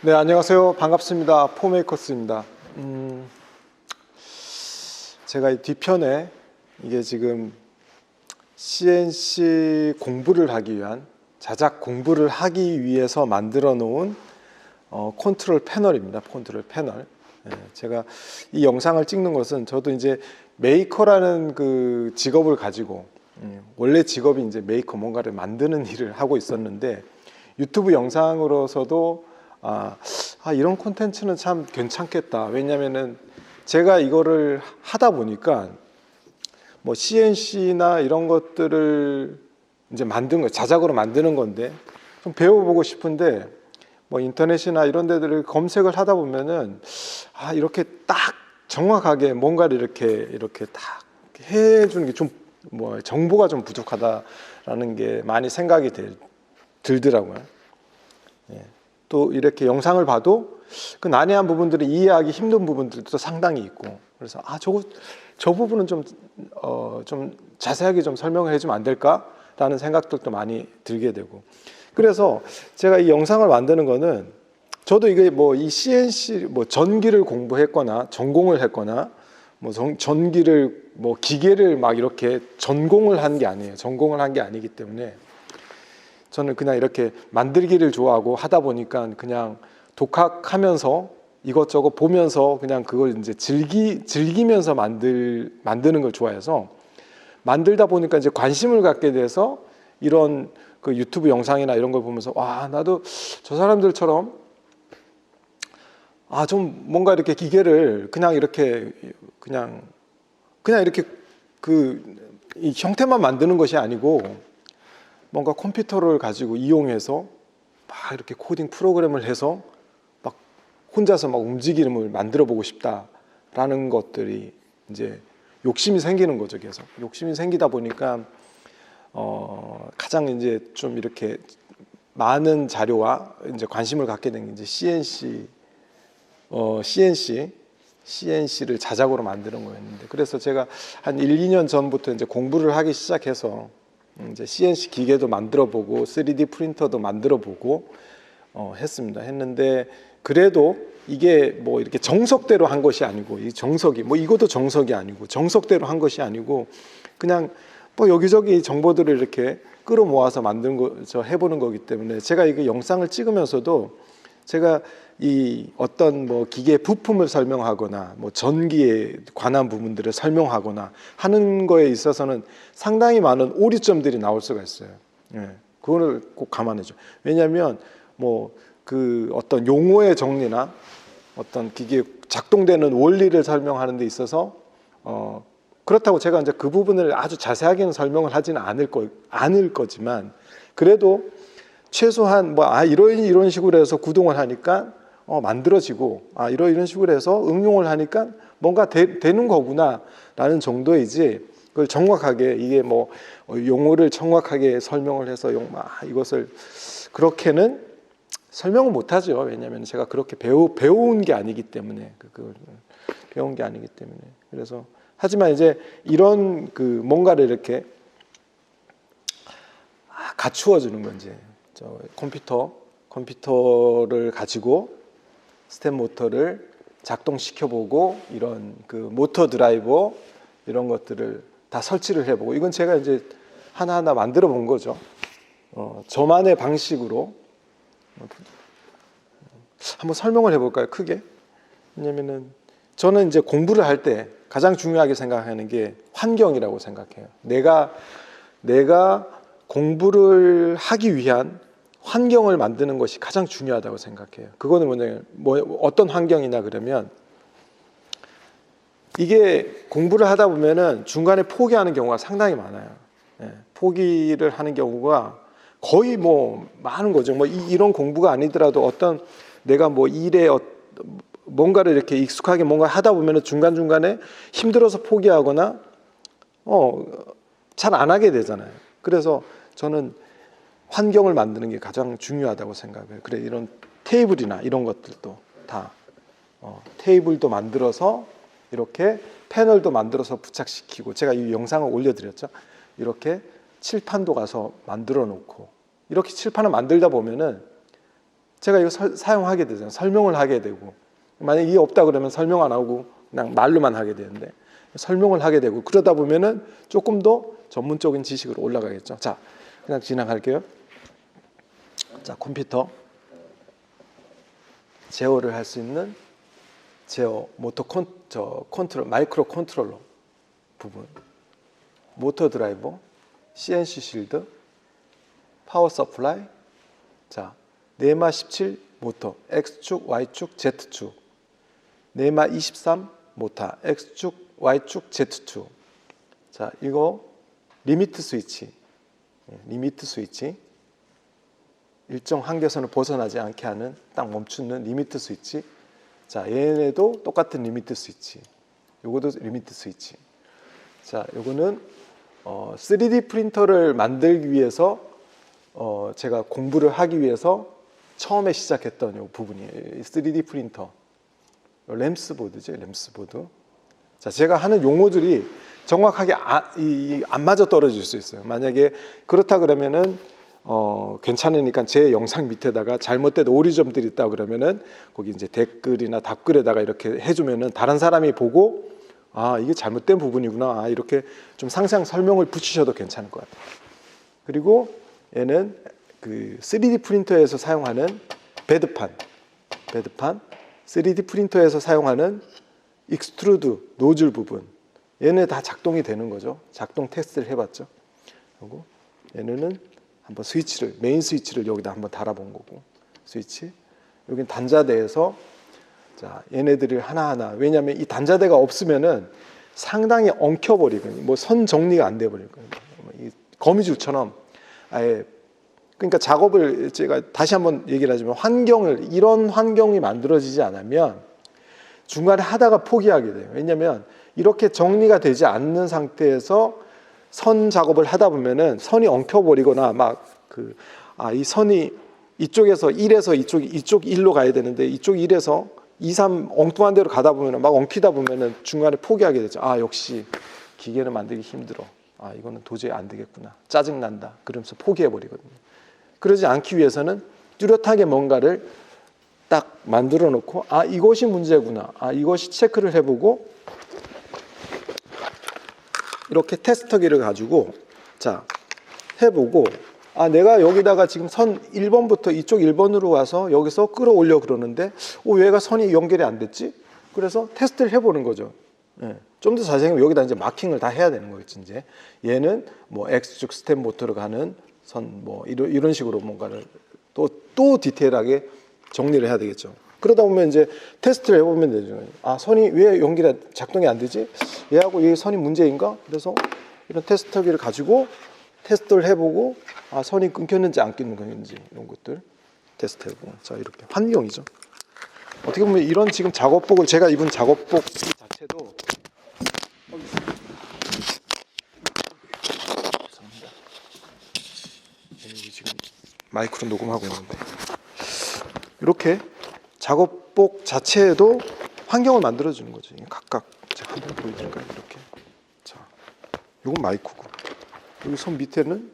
네, 안녕하세요. 반갑습니다. 포메이커스입니다. 제가 이 뒤편에 이게 지금 CNC 공부를 하기 위한, 자작 공부를 하기 위해서 만들어 놓은 컨트롤 패널입니다. 컨트롤 패널. 제가 이 영상을 찍는 것은 저도 이제 메이커라는 그 직업을 가지고, 원래 직업이 이제 메이커, 뭔가를 만드는 일을 하고 있었는데, 유튜브 영상으로서도 이런 콘텐츠는 참 괜찮겠다. 왜냐면은 제가 이거를 하다 보니까 뭐 CNC나 이런 것들을 이제 만든 거, 자작으로 만드는 건데 좀 배워보고 싶은데, 뭐 인터넷이나 이런 데들을 검색을 하다 보면은 이렇게 딱 정확하게 뭔가를 이렇게 딱 해주는 게 좀 뭐 정보가 좀 부족하다라는 게 많이 생각이 들더라고요. 또 이렇게 영상을 봐도 그 난해한 부분들을 이해하기 힘든 부분들도 상당히 있고, 그래서 저 부분은 좀 자세하게 좀 설명을 해주면 안 될까라는 생각들도 많이 들게 되고, 그래서 제가 이 영상을 만드는 거는, 저도 이게 뭐 이 CNC 뭐 전기를 공부했거나 전공을 했거나 뭐 전기를 뭐 기계를 막 이렇게 전공을 한 게 아니에요. 전공을 한 게 아니기 때문에 저는 그냥 이렇게 만들기를 좋아하고, 하다 보니까 그냥 독학하면서 이것저것 보면서 그냥 그걸 이제 즐기면서 만드는 걸 좋아해서, 만들다 보니까 이제 관심을 갖게 돼서 이런 그 유튜브 영상이나 이런 걸 보면서 나도 저 사람들처럼 좀 뭔가 이렇게 기계를 그냥 이렇게 이 형태만 만드는 것이 아니고 뭔가 컴퓨터를 가지고 이용해서 막 이렇게 코딩 프로그램을 해서 막 혼자서 막 움직임을 만들어 보고 싶다라는 것들이 이제 욕심이 생기는 거죠. 계속 욕심이 생기다 보니까 가장 이제 좀 이렇게 많은 자료와 이제 관심을 갖게 된 게 이제 CNC를 자작으로 만드는 거였는데, 그래서 제가 한 1, 2년 전부터 이제 공부를 하기 시작해서 이제 CNC 기계도 만들어 보고 3D 프린터도 만들어 보고 했는데, 그래도 이게 뭐 이렇게 정석대로 한 것이 아니고, 이 정석이 뭐 이것도 정석이 아니고 정석대로 한 것이 아니고, 그냥 뭐 여기저기 정보들을 이렇게 끌어모아서 해보는 거기 때문에, 제가 이게 영상을 찍으면서도 제가 이 어떤 뭐 기계 부품을 설명하거나 뭐 전기에 관한 부분들을 설명하거나 하는 거에 있어서는 상당히 많은 오류점들이 나올 수가 있어요. 그거를 꼭 감안해줘. 왜냐하면 뭐 그 어떤 용어의 정리나 어떤 기계 작동되는 원리를 설명하는 데 있어서 그렇다고 제가 이제 그 부분을 아주 자세하게는 설명을 하지는 않을 거지만, 그래도 최소한 뭐 이런 식으로 해서 구동을 하니까 만들어지고, 이런 식으로 해서 응용을 하니까 뭔가 되는 거구나 라는 정도이지, 그걸 정확하게 이게 뭐 용어를 정확하게 설명을 해서 이것을 그렇게는 설명을 못하죠. 왜냐하면 제가 그렇게 배운 게 아니기 때문에, 배운 게 아니기 때문에. 그래서 하지만 이제 이런 그 뭔가를 이렇게 갖추어 주는 건지, 컴퓨터를 가지고 스텝 모터를 작동시켜보고, 이런 그 모터 드라이버 이런 것들을 다 설치를 해보고, 이건 제가 이제 하나하나 만들어 본 거죠. 저만의 방식으로 한번 설명을 해볼까요? 크게. 왜냐면은 저는 이제 공부를 할 때 가장 중요하게 생각하는 게 환경이라고 생각해요. 내가 공부를 하기 위한 환경을 만드는 것이 가장 중요하다고 생각해요. 그거는 어떤 환경이냐 그러면, 이게 공부를 하다 보면은 중간에 포기하는 경우가 상당히 많아요. 포기를 하는 경우가 거의 뭐 많은 거죠. 뭐 이런 공부가 아니더라도 어떤 내가 뭐 일에 뭔가를 이렇게 익숙하게 뭔가 하다 보면은 중간중간에 힘들어서 포기하거나 잘 안 하게 되잖아요. 그래서 저는 환경을 만드는 게 가장 중요하다고 생각해요. 그래, 이런 테이블이나 이런 것들도 다 테이블도 만들어서 이렇게 패널도 만들어서 부착시키고, 제가 이 영상을 올려드렸죠. 이렇게 칠판도 가서 만들어 놓고, 이렇게 칠판을 만들다 보면은 제가 이거 사용하게 되잖아요. 설명을 하게 되고, 만약에 이게 없다 그러면 설명 안 하고 그냥 말로만 하게 되는데 설명을 하게 되고, 그러다 보면은 조금 더 전문적인 지식으로 올라가겠죠. 자, 그냥 진행할게요. 자, 컴퓨터 제어를 할 수 있는 제어 모터 컨트롤, 마이크로 컨트롤러 부분, 모터 드라이버, CNC 실드, 파워 서플라이. 자, 네마 17 모터, X축, Y축, Z축. 네마 23 모터, X축, Y축, Z축. 자, 이거 리미트 스위치. 리미트 스위치. 일정 한계선을 벗어나지 않게 하는, 딱 멈추는 리미트 스위치. 자, 얘네도 똑같은 리미트 스위치. 요거도 리미트 스위치. 자, 요거는 3D 프린터를 만들기 위해서 제가 공부를 하기 위해서 처음에 시작했던 요 부분이에요. 3D 프린터. 램스보드죠, 램스보드. 자, 제가 하는 용어들이 정확하게 안 맞아 떨어질 수 있어요. 만약에 그렇다 그러면은 괜찮으니까 제 영상 밑에다가 잘못된 오류점들이 있다 그러면은 거기 이제 댓글이나 답글에다가 이렇게 해주면은 다른 사람이 보고 아, 이게 잘못된 부분이구나, 아, 이렇게 좀 상세한 설명을 붙이셔도 괜찮을 것 같아요. 그리고 얘는 그 3D 프린터에서 사용하는 베드판, 3D 프린터에서 사용하는 익스트루드 노즐 부분, 얘네 다 작동이 되는 거죠. 작동 테스트를 해봤죠. 그리고 얘네는 한번 스위치를, 메인 스위치를 여기다 한번 달아본 거고, 스위치. 여기는 단자대에서, 자, 얘네들을 하나하나, 왜냐하면 이 단자대가 없으면은 상당히 엉켜버리거든요. 뭐 선 정리가 안 돼버리거든요. 이 거미줄처럼 아예. 그러니까 작업을, 제가 다시 한번 얘기를 하지만 환경을, 이런 환경이 만들어지지 않으면 중간에 하다가 포기하게 돼요. 왜냐하면 이렇게 정리가 되지 않는 상태에서 선 작업을 하다 보면은 선이 엉켜버리거나 이 선이 이쪽에서 1에서 이쪽 1로 가야 되는데 이쪽 1에서 2, 3 엉뚱한 데로 가다 보면은 막 엉키다 보면은 중간에 포기하게 되죠. 아, 역시 기계는 만들기 힘들어. 아, 이거는 도저히 안 되겠구나. 짜증난다. 그러면서 포기해버리거든요. 그러지 않기 위해서는 뚜렷하게 뭔가를 딱 만들어 놓고, 아, 이것이 문제구나, 아, 이것이 체크를 해보고, 이렇게 테스터기를 가지고 자 해보고, 아, 내가 여기다가 지금 선 1번부터 이쪽 1번으로 와서 여기서 끌어올려 그러는데 얘가 선이 연결이 안 됐지? 그래서 테스트를 해보는 거죠. 예. 좀 더 자세히 여기다 이제 마킹을 다 해야 되는 거겠지. 이제 얘는 뭐 X축 스텝 모터로 가는 선, 뭐 이런 식으로 뭔가를 또 디테일하게 정리를 해야 되겠죠. 그러다 보면 이제 테스트를 해보면 되죠. 아, 선이 왜 연결이 작동이 안 되지? 얘하고 이 선이 문제인가? 그래서 이런 테스터기를 가지고 테스트를 해보고, 아, 선이 끊겼는지 안 끊겼는지 이런 것들 테스트해보고. 자, 이렇게 환경이죠. 어떻게 보면 이런 지금 작업복을, 제가 입은 작업복 자체도 죄송합니다. 지금 마이크로 녹음하고 있는데, 이렇게 작업복 자체에도 환경을 만들어주는 거죠. 각각 제가 한번 보여드릴까요? 이렇게. 자, 이건 마이크고, 여기 손 밑에는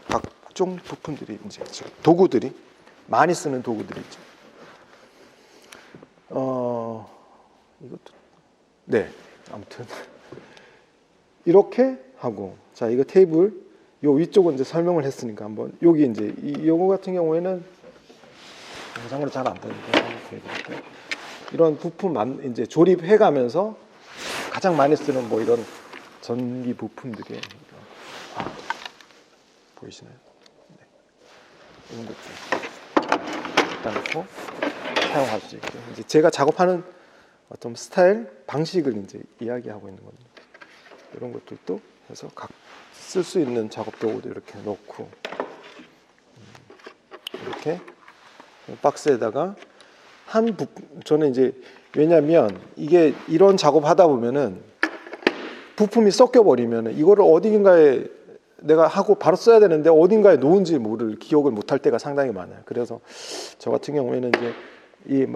각종 부품들이 이제 도구들이, 많이 쓰는 도구들이 있죠. 이것도, 네, 아무튼 이렇게 하고, 자, 이거 테이블, 요 위쪽은 이제 설명을 했으니까 한번, 여기 이제 요거 같은 경우에는 영상으로 잘 안 되는데 한번 보여드릴게요. 이런 부품 이제 조립해가면서 가장 많이 쓰는 뭐 이런 전기 부품들이, 보이시나요? 네. 이런 것들 갖다 놓고 사용할 수 있게, 이제 제가 작업하는 어떤 스타일, 방식을 이제 이야기하고 있는 겁니다. 이런 것들도 해서 각 쓸 수 있는 작업 도구도 이렇게 놓고, 이렇게 박스에다가 저는 이제, 왜냐면 이게 이런 작업하다 보면은 부품이 섞여 버리면은 이거를 어딘가에 내가 하고 바로 써야 되는데 어딘가에 놓은지 기억을 못할 때가 상당히 많아요. 그래서 저 같은 경우에는 이제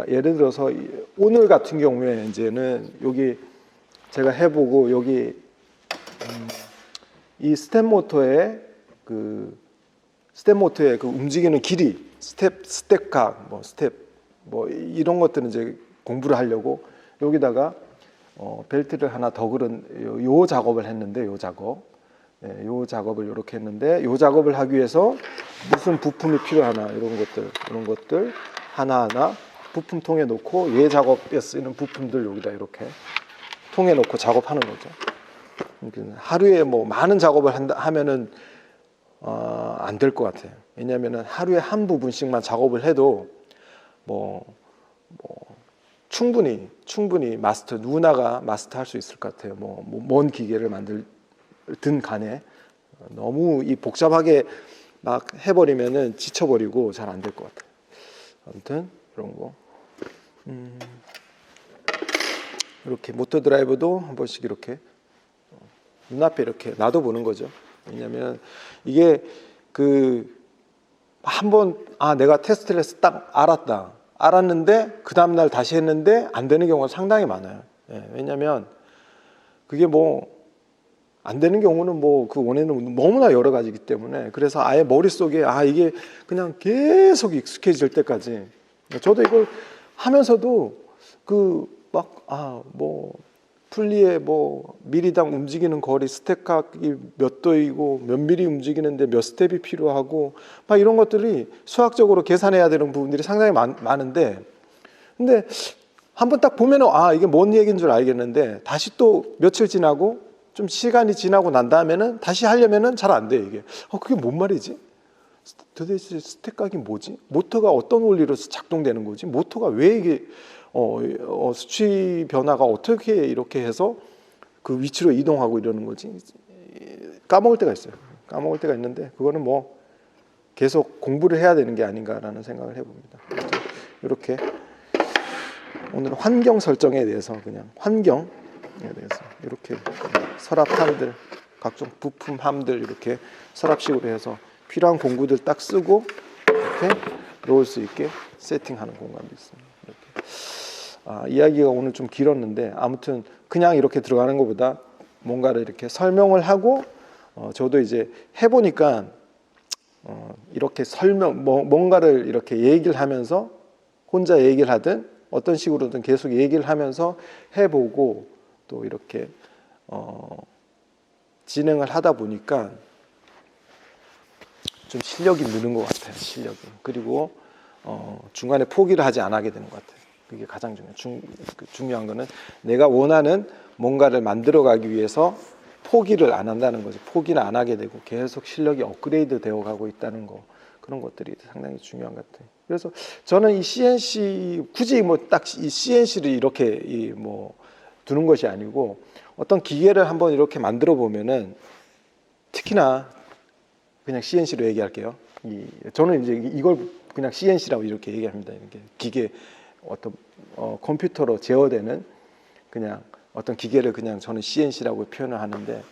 예를 들어서 오늘 같은 경우에 이제는 여기 제가 해보고, 여기 이 스텝 모터의 그 움직이는 길이, 스텝각, 뭐 스텝, 뭐 이런 것들은 이제 공부를 하려고 여기다가 벨트를 하나 더 그은 요 작업을 했는데 요 작업, 요 작업을 이렇게 했는데 요 작업을 하기 위해서 무슨 부품이 필요하나 이런 것들 하나하나 부품통에 놓고 얘 작업에 쓰이는 부품들 여기다 이렇게 통에 놓고 작업하는 거죠. 하루에 뭐 많은 작업을 하면은 안 될 것 같아요. 왜냐하면은 하루에 한 부분씩만 작업을 해도 뭐 충분히 누구나가 마스터할 수 있을 것 같아요. 뭔 기계를 만들든 간에 너무 이 복잡하게 막 해버리면은 지쳐버리고 잘 안 될 것 같아요. 아무튼 이런 거 이렇게 모터 드라이버도 한 번씩 이렇게 눈앞에 이렇게 놔둬보는 거죠. 왜냐하면 이게 한번 내가 테스트를 해서 딱 알았는데 그 다음날 다시 했는데 안 되는 경우가 상당히 많아요. 왜냐하면 그게 안 되는 경우는 그 원인은 너무나 여러 가지이기 때문에 그래서 아예 머릿속에 이게 그냥 계속 익숙해질 때까지 저도 이걸 하면서도 풀리에 미리당 움직이는 거리 스텝각이 몇 도이고 몇 미리 움직이는데 몇 스텝이 필요하고 막 이런 것들이 수학적으로 계산해야 되는 부분들이 상당히 많은데 근데 한번 딱 보면은 이게 뭔 얘기인 줄 알겠는데 다시 또 며칠 지나고 좀 시간이 지나고 난 다음에는 다시 하려면은 잘 안 돼 이게 그게 뭔 말이지? 도대체 스텝각이 뭐지? 모터가 어떤 원리로 작동되는 거지? 모터가 왜 이게 수치 변화가 어떻게 이렇게 해서 그 위치로 이동하고 이러는 거지? 까먹을 때가 있어요. 까먹을 때가 있는데 그거는 계속 공부를 해야 되는 게 아닌가라는 생각을 해봅니다. 이렇게 오늘 환경 설정에 대해서 그냥 환경에 대해서 이렇게 서랍함들 각종 부품함들 이렇게 서랍식으로 해서 필요한 공구들 딱 쓰고 이렇게 놓을 수 있게 세팅하는 공간도 있습니다. 이렇게. 이야기가 오늘 좀 길었는데 아무튼 그냥 이렇게 들어가는 것보다 뭔가를 이렇게 설명을 하고 저도 이제 해보니까 이렇게 뭔가를 이렇게 얘기를 하면서 혼자 얘기를 하든 어떤 식으로든 계속 얘기를 하면서 해보고 또 이렇게 진행을 하다 보니까 좀 실력이 느는 것 같아요. 실력이. 그리고 중간에 포기를 하지 않게 되는 것 같아요. 그게 가장 중요한 거는 내가 원하는 뭔가를 만들어가기 위해서 포기를 안 한다는 거죠. 포기는 안 하게 되고 계속 실력이 업그레이드 되어 가고 있다는 거 그런 것들이 상당히 중요한 것 같아요. 그래서 저는 이 CNC 굳이 딱 이 CNC를 이렇게 두는 것이 아니고 어떤 기계를 한번 이렇게 만들어 보면은 특히나 그냥 CNC로 얘기할게요. 저는 이제 이걸 그냥 CNC라고 이렇게 얘기합니다. 이렇게 기계 어떤 컴퓨터로 제어되는 그냥 어떤 기계를 그냥 저는 CNC라고 표현을 하는데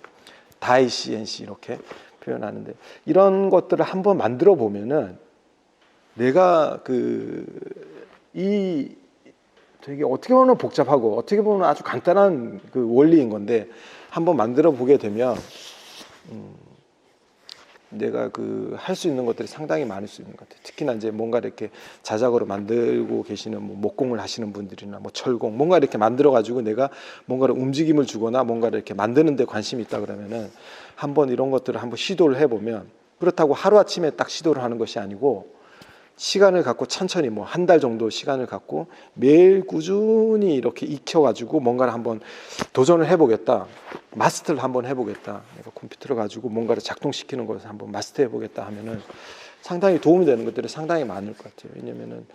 다이 CNC 이렇게 표현하는데 이런 것들을 한번 만들어 보면은 내가 되게 어떻게 보면 복잡하고 어떻게 보면 아주 간단한 원리인 건데 한번 만들어 보게 되면 내가 할 수 있는 것들이 상당히 많을 수 있는 것 같아요. 특히나 이제 뭔가 이렇게 자작으로 만들고 계시는 목공을 하시는 분들이나 철공 뭔가 이렇게 만들어 가지고 내가 뭔가를 움직임을 주거나 뭔가를 이렇게 만드는 데 관심이 있다 그러면은 한번 이런 것들을 한번 시도를 해보면 그렇다고 하루아침에 딱 시도를 하는 것이 아니고 시간을 갖고 천천히 한 달 정도 시간을 갖고 매일 꾸준히 이렇게 익혀가지고 뭔가를 한번 도전을 해보겠다. 마스터를 한번 해보겠다. 내가 컴퓨터를 가지고 뭔가를 작동시키는 것을 한번 마스터 해보겠다 하면은 상당히 도움이 되는 것들이 상당히 많을 것 같아요. 왜냐면은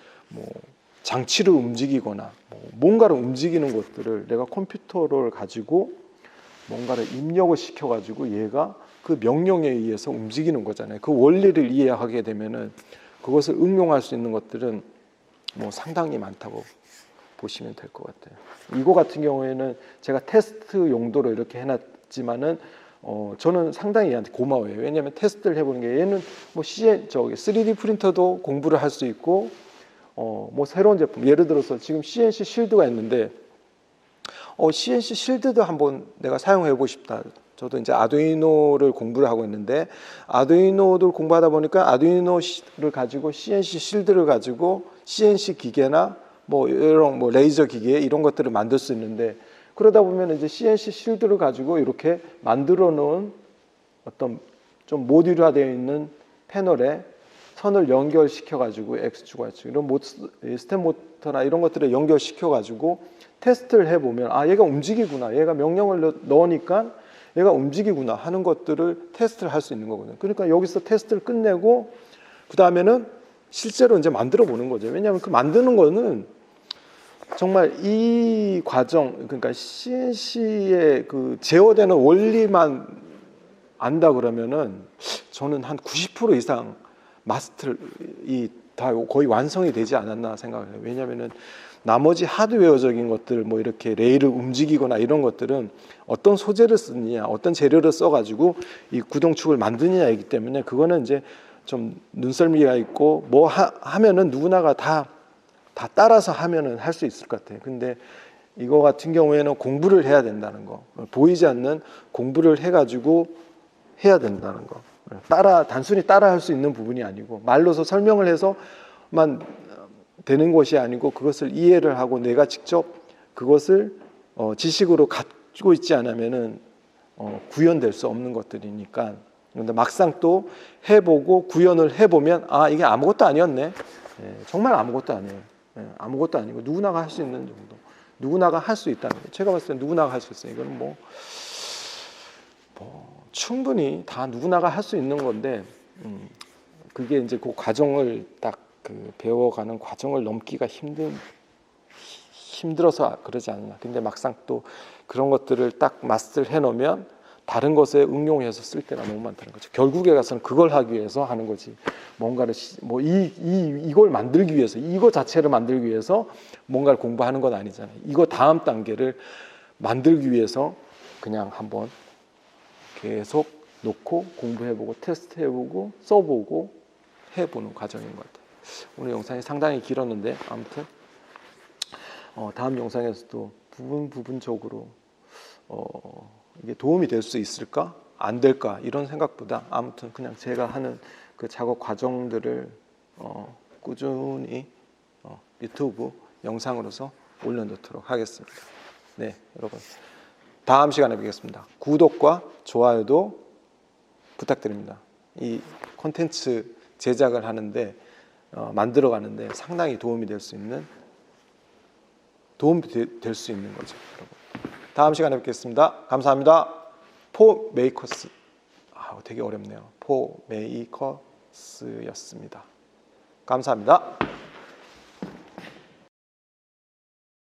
장치를 움직이거나 뭔가를 움직이는 것들을 내가 컴퓨터를 가지고 뭔가를 입력을 시켜가지고 얘가 그 명령에 의해서 움직이는 거잖아요. 그 원리를 이해하게 되면은 그것을 응용할 수 있는 것들은 상당히 많다고 보시면 될 것 같아요. 이거 같은 경우에는 제가 테스트 용도로 이렇게 해놨지만은 저는 상당히 얘한테 고마워요. 왜냐하면 테스트를 해보는 게 얘는 3D 프린터도 공부를 할 수 있고 새로운 제품 예를 들어서 지금 CNC 실드가 있는데 CNC 실드도 한번 내가 사용해 보고 싶다. 저도 이제 아두이노를 공부를 하고 있는데 아두이노를 공부하다 보니까 아두이노를 가지고 CNC 실드를 가지고 CNC 기계나 뭐 이런 뭐 레이저 기계 이런 것들을 만들 수 있는데 그러다 보면 이제 CNC 실드를 가지고 이렇게 만들어 놓은 어떤 좀 모듈화되어 있는 패널에 선을 연결시켜 가지고 X축, Y축 이런 스텝 모터나 이런 것들을 연결시켜 가지고 테스트를 해보면 아 얘가 움직이구나, 얘가 명령을 넣으니까 얘가 움직이구나 하는 것들을 테스트를 할 수 있는 거거든요. 그러니까 여기서 테스트를 끝내고 그 다음에는 실제로 이제 만들어 보는 거죠. 왜냐하면 그 만드는 거는 정말 이 과정, 그러니까 CNC의 그 제어되는 원리만 안다 그러면은 저는 한 90% 이상 마스터이 다 거의 완성이 되지 않았나 생각을 해요. 왜냐하면은 나머지 하드웨어적인 것들 뭐 이렇게 레일을 움직이거나 이런 것들은 어떤 소재를 쓰느냐, 어떤 재료를 써가지고 이 구동축을 만드느냐이기 때문에 그거는 이제 좀 눈썰미가 있고 뭐 하면은 누구나가 다 따라서 하면은 할 수 있을 것 같아요. 근데 이거 같은 경우에는 공부를 해야 된다는 거, 보이지 않는 공부를 해가지고 해야 된다는 거. 단순히 따라 할 수 있는 부분이 아니고 말로서 설명을 해서만 되는 것이 아니고 그것을 이해를 하고 내가 직접 그것을 지식으로 가지고 있지 않으면은 구현될 수 없는 것들이니까. 그런데 막상 또 해보고 구현을 해보면 아 이게 아무것도 아니었네. 정말 아무것도 아니에요. 아무것도 아니고 누구나가 할 수 있는 정도. 누구나가 할 수 있다는 거예요. 제가 봤을 때 누구나가 할 수 있어요. 이거는 뭐 충분히 다 누구나가 할 수 있는 건데 그게 이제 그 과정을 딱 그 배워가는 과정을 넘기가 힘들어서 그러지 않나. 근데 막상 또 그런 것들을 딱 마스터를 해놓으면 다른 것에 응용해서 쓸 때가 너무 많다는 거죠. 결국에 가서는 그걸 하기 위해서 하는 거지. 뭔가를 뭐 이걸 만들기 위해서 이거 자체를 만들기 위해서 뭔가를 공부하는 건 아니잖아요. 이거 다음 단계를 만들기 위해서 그냥 한번 계속 놓고 공부해보고 테스트해보고 써보고 해보는 과정인 것 같아요. 오늘 영상이 상당히 길었는데 아무튼 다음 영상에서도 부분적으로 이게 도움이 될 수 있을까? 안 될까? 이런 생각보다 아무튼 그냥 제가 하는 그 작업 과정들을 꾸준히 유튜브 영상으로서 올려놓도록 하겠습니다. 네, 여러분 다음 시간에 뵙겠습니다. 구독과 좋아요도 부탁드립니다. 이 콘텐츠 제작을 하는데 만들어 가는데 상당히 도움이 될 수 있는 거죠, 여러분. 다음 시간에 뵙겠습니다. 감사합니다. 포메이커스 되게 어렵네요. 포메이커스였습니다. 감사합니다.